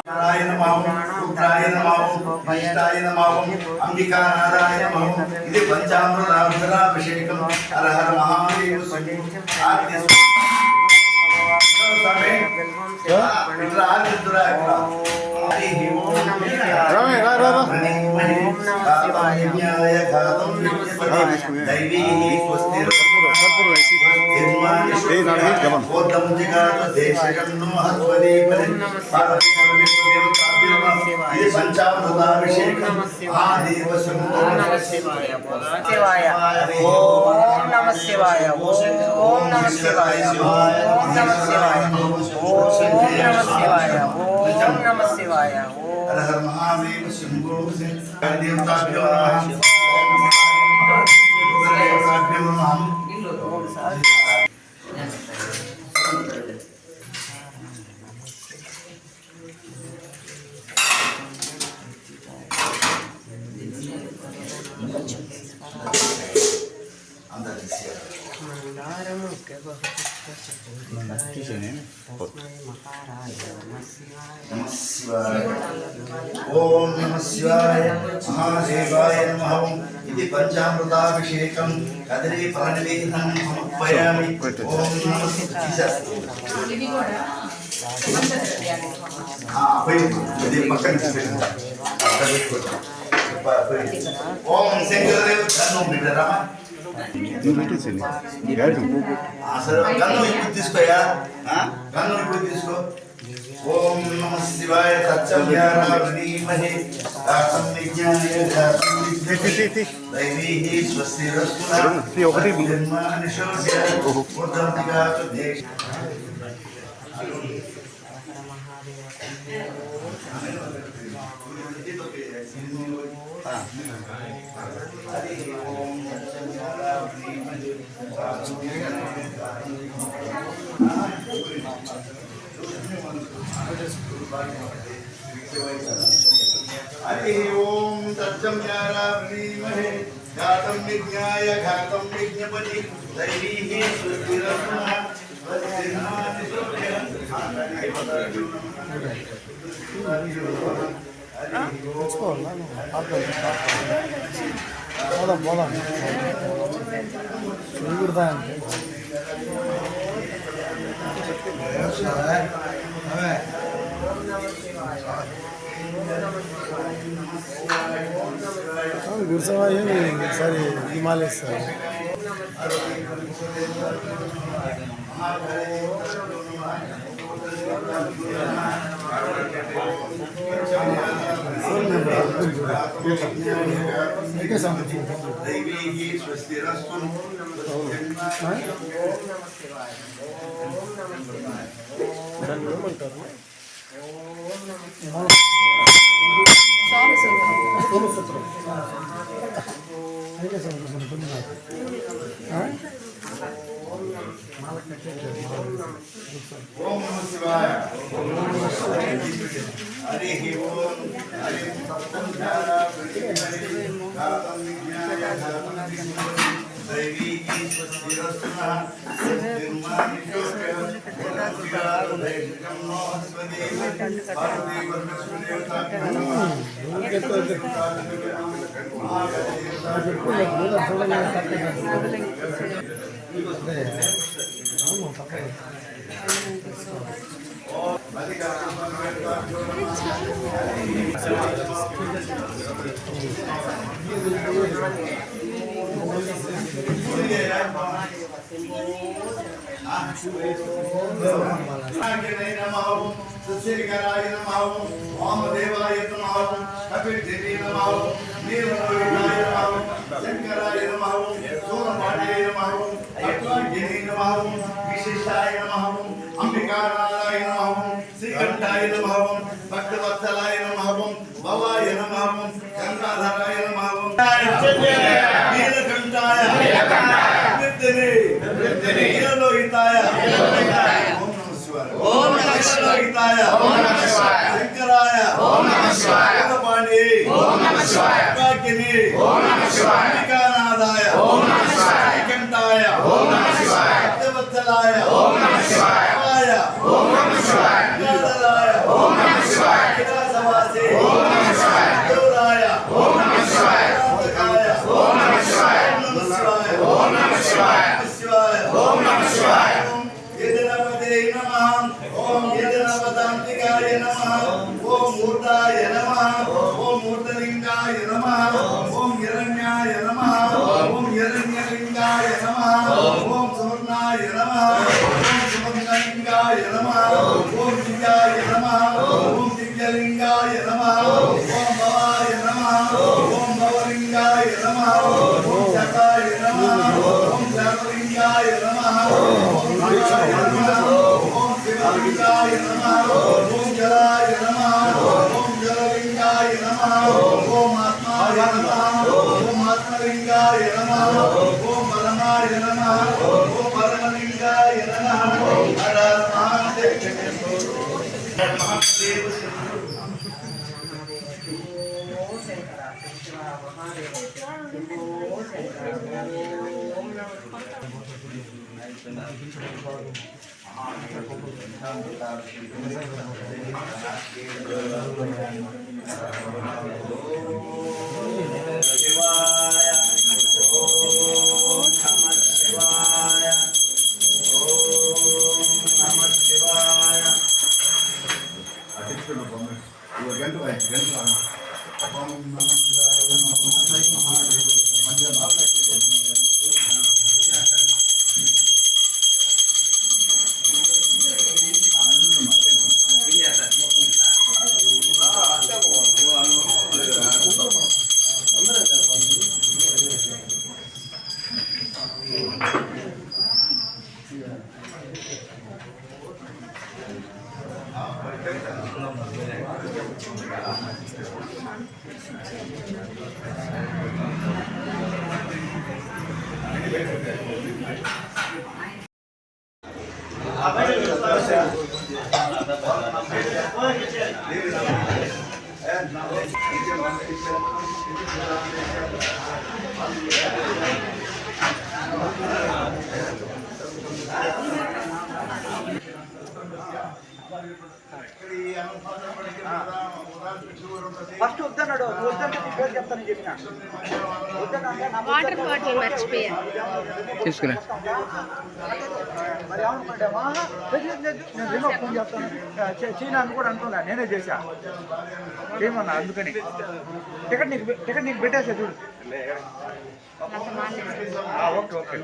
నారాయణ మావం రుద్రాయ నమః వైష్ణాయ నమః అంబికా నారాయణ నమః ఇది పంచామృతాభిషేకం హర హర మహాదేవ పంచామృతాభిషేకం మహాదేవ శివాయ ఓం నమః శివాయ ఓం నమః శివాయ ఓం నమః శివాయ ఓం నమః శివాయ ఓం నమః శివాయ హర హర మహాదేవ శంభో దేవతాభ్యో నమః ఓం నమః శివాయ మహాదేవాయ నమః ఇది పంచామృతాభిషేకం కదలీ ఫలనివేదనం సమర్పయామి ఓం నమః ఓం శంకరదేవ ధర్మం బిడ్డరా గన్ను ఇప్పుడు తీసుకోయా గన్ను ఇప్పుడు తీసుకో ఓం నమః శివాయ తచ్చమ్యారామహే దాసం విజ్ఞాయ దాసం విద్యతే దైవీహి స్వస్తిరస్తు ఒకటి నిర్మానిశోస్య ఉర్ధంతిగాతు దేశ हरि ओम तत्संज्ञारामहे घातं विज्ञाय घातं विज्ञपति दैवीहि सुस्थिरस्मः गुरसवा सारी हिमालय सर ओम नमः शिवाय हरि ओम हरि सप्तम ध्याना घातं विज्ञाय घातं दैवी स्वस्तिरस्मः निर्मानिशोक्य उर्धंतिगातुदेशकं नमस्वदे भारते वर्णस्वदेवताभ्यो सस्यकाराय नमः वामदेवाय नमः कपिलदेवी नमः नीलमणियाय नमः शंकराय नमः सोमपाठाय नमः अत्वागिनी नमः विशिष्टाय नमः अंबिकानाय नमः श्रीकंठाय नमः भक्तवत्सलाय नमः भवाय नमः गंगाधराय नमः नीलकंठाय निर्दने नीललोहिताय ओम नमः शिवाय ओम శివాయ ఓం నమః శివాయ శంకరాయ ఓం నమః శివాయ పాండి ఓం నమః శివాయ కాకిని ఓం నమః శివాయ నికానాదాయ ఓం నమః శివాయ కంఠాయ ఓం నమః శివాయ దేవతలాయ ఓం నమః శివాయ వాయ ఓం నమః శివాయ నాదలాయ ఓం నమః శివాయ విలాసవాసి ఓం నమః శివాయ దేవరాయ ఓం నమః శివాయ కాయ ఓం నమః శివాయ ఓం నమః శివాయ శివాయ ఓం నమః శివాయ యదనపదే నమః ఓం యదనపదాంతికాయ నమః ఓం మూర్తాయ నమః ఓం మూర్తలింగాయ నమః ఓం హిరణ్యాయ నమః ఓం హిరణ్యలింగాయ నమః ఓం సువర్ణాయ నమః ఓం సువర్ణలింగాయ నమః ఓం దివ్యాయ నమః ఓం దివ్యలింగాయ నమః ఓం భవాయ నమః ఓం భవలింగాయ నమః ఓం శతాయ నమః ఓం శతలింగాయ నమః ఓం శివాయ నమః ఓం శివలింగాయ నమః ఓం జలాయ నమః ఓం జలలింగాయ నమః ఓం ఆత్మాయ నమః ఓం ఆత్మలింగాయ నమః ఓం పరమాయ నమః ఓం పరమలింగాయ నమః హర మహాదేవ ఫస్ట్ వద్దన్నాడు వద్దంటే నీ పేరు చెప్తానని చెప్పిన వాటర్ బాటిల్ మర్చిపోయా తీసుకురా మరి ఏమనుకుంటామా నేను రిమోట్ ఫోన్ చెప్తాను చీనా అని కూడా అనుకున్నా నేనే చేశా ఏమన్నా అందుకని టికెట్ నీకు పెట్టేసా చూడు ఓకే ఓకే